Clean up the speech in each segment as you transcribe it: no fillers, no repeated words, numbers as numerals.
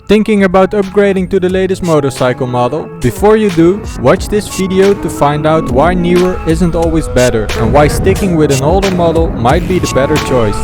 Thinking about upgrading to the latest motorcycle model? Before you do, watch this video to find out why newer isn't always better and why sticking with an older model might be the better choice.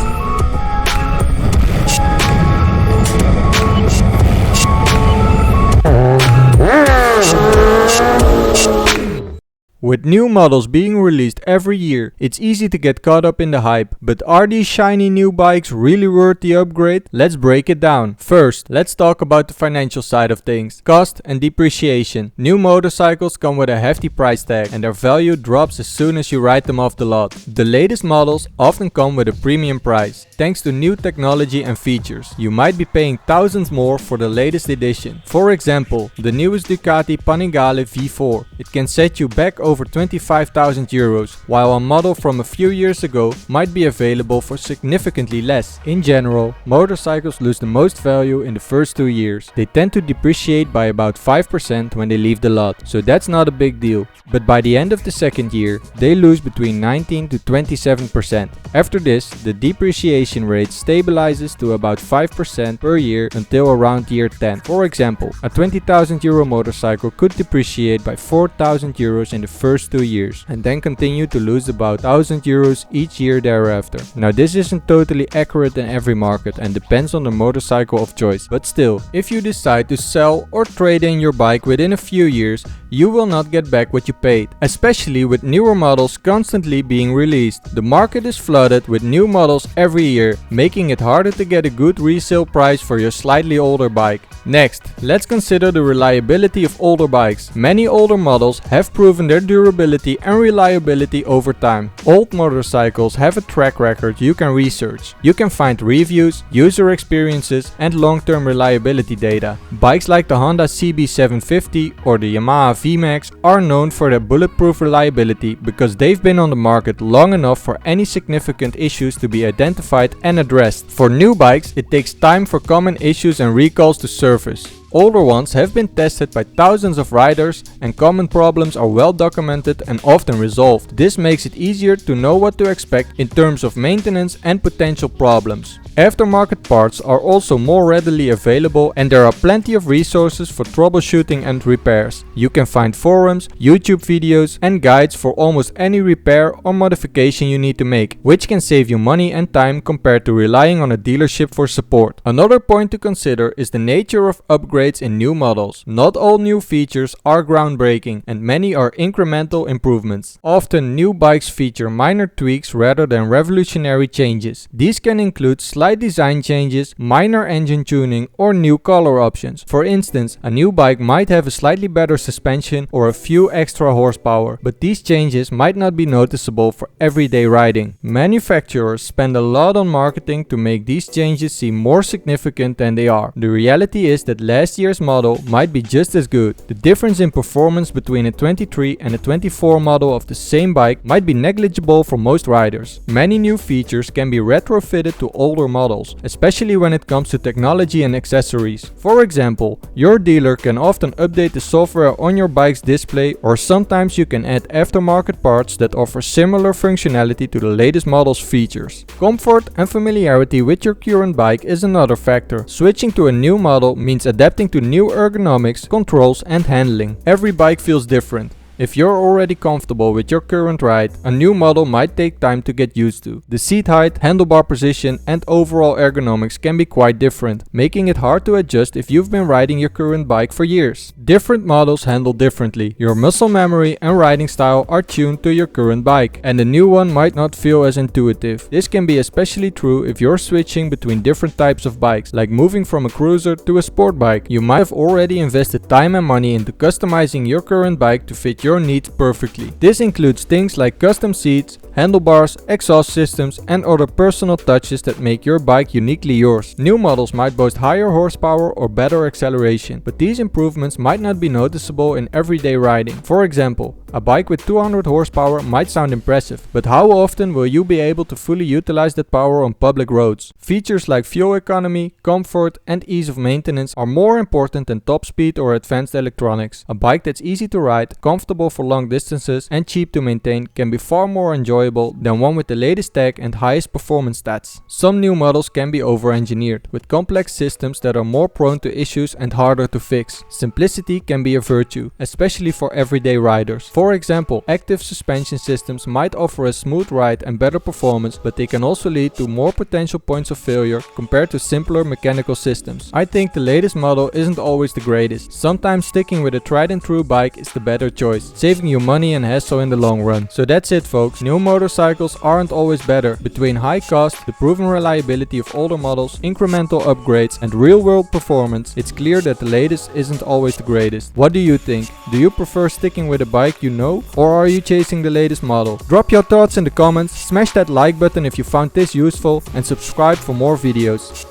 With new models being released every year, it's easy to get caught up in the hype. But are these shiny new bikes really worth the upgrade? Let's break it down. First, let's talk about the financial side of things. Cost and depreciation. New motorcycles come with a hefty price tag and their value drops as soon as you write them off the lot. The latest models often come with a premium price. Thanks to new technology and features, you might be paying thousands more for the latest edition. For example, the newest Ducati Panigale V4. It can set you back over 25,000 euros, while a model from a few years ago might be available for significantly less. In general, motorcycles lose the most value in the first 2 years. They tend to depreciate by about 5% when they leave the lot, so that's not a big deal. But by the end of the second year, they lose between 19 to 27%. After this, the depreciation rate stabilizes to about 5% per year until around year 10. For example, a 20,000 euro motorcycle could depreciate by 4,000 euros in the first 2 years and then continue to lose about 1,000 euros each year thereafter. Now this isn't totally accurate in every market and depends on the motorcycle of choice, but still, if you decide to sell or trade in your bike within a few years, you will not get back what you paid, especially with newer models constantly being released. The market is flooded with new models every year, making it harder to get a good resale price for your slightly older bike. Next, let's consider the reliability of older bikes. Many older models have proven their durability and reliability over time. Old motorcycles have a track record you can research. You can find reviews, user experiences and long-term reliability data. Bikes like the Honda CB750 or the Yamaha VMAX are known for their bulletproof reliability because they've been on the market long enough for any significant issues to be identified and addressed. For new bikes, it takes time for common issues and recalls to surface. Older ones have been tested by thousands of riders and common problems are well documented and often resolved. This makes it easier to know what to expect in terms of maintenance and potential problems. Aftermarket parts are also more readily available and there are plenty of resources for troubleshooting and repairs. You can find forums, YouTube videos and guides for almost any repair or modification you need to make, which can save you money and time compared to relying on a dealership for support. Another point to consider is the nature of upgrades in new models. Not all new features are groundbreaking and many are incremental improvements. Often new bikes feature minor tweaks rather than revolutionary changes. These can include slight design changes, minor engine tuning or new color options. For instance, a new bike might have a slightly better suspension or a few extra horsepower, but these changes might not be noticeable for everyday riding. Manufacturers spend a lot on marketing to make these changes seem more significant than they are. The reality is that last year's model might be just as good. The difference in performance between a 23 and a 24 model of the same bike might be negligible for most riders. Many new features can be retrofitted to older models, especially when it comes to technology and accessories. For example, your dealer can often update the software on your bike's display, or sometimes you can add aftermarket parts that offer similar functionality to the latest model's features. Comfort and familiarity with your current bike is another factor. Switching to a new model means adapting to new ergonomics, controls and handling. Every bike feels different. If you're already comfortable with your current ride, a new model might take time to get used to. The seat height, handlebar position and overall ergonomics can be quite different, making it hard to adjust if you've been riding your current bike for years. Different models handle differently. Your muscle memory and riding style are tuned to your current bike, and the new one might not feel as intuitive. This can be especially true if you're switching between different types of bikes, like moving from a cruiser to a sport bike. You might have already invested time and money into customizing your current bike to fit your needs perfectly. This includes things like custom seats, handlebars, exhaust systems and other personal touches that make your bike uniquely yours. New models might boast higher horsepower or better acceleration, but these improvements might not be noticeable in everyday riding. For example, a bike with 200 horsepower might sound impressive, but how often will you be able to fully utilize that power on public roads? Features like fuel economy, comfort and ease of maintenance are more important than top speed or advanced electronics. A bike that's easy to ride, comfortable for long distances and cheap to maintain can be far more enjoyable enjoyable than one with the latest tech and highest performance stats. Some new models can be over-engineered, with complex systems that are more prone to issues and harder to fix. Simplicity can be a virtue, especially for everyday riders. For example, active suspension systems might offer a smooth ride and better performance, but they can also lead to more potential points of failure compared to simpler mechanical systems. I think the latest model isn't always the greatest. Sometimes sticking with a tried and true bike is the better choice, saving you money and hassle in the long run. So that's it folks, new motorcycles aren't always better. Between high cost, the proven reliability of older models, incremental upgrades and real world performance, it's clear that the latest isn't always the greatest. What do you think? Do you prefer sticking with a bike you know, or are you chasing the latest model? Drop your thoughts in the comments, smash that like button if you found this useful and subscribe for more videos.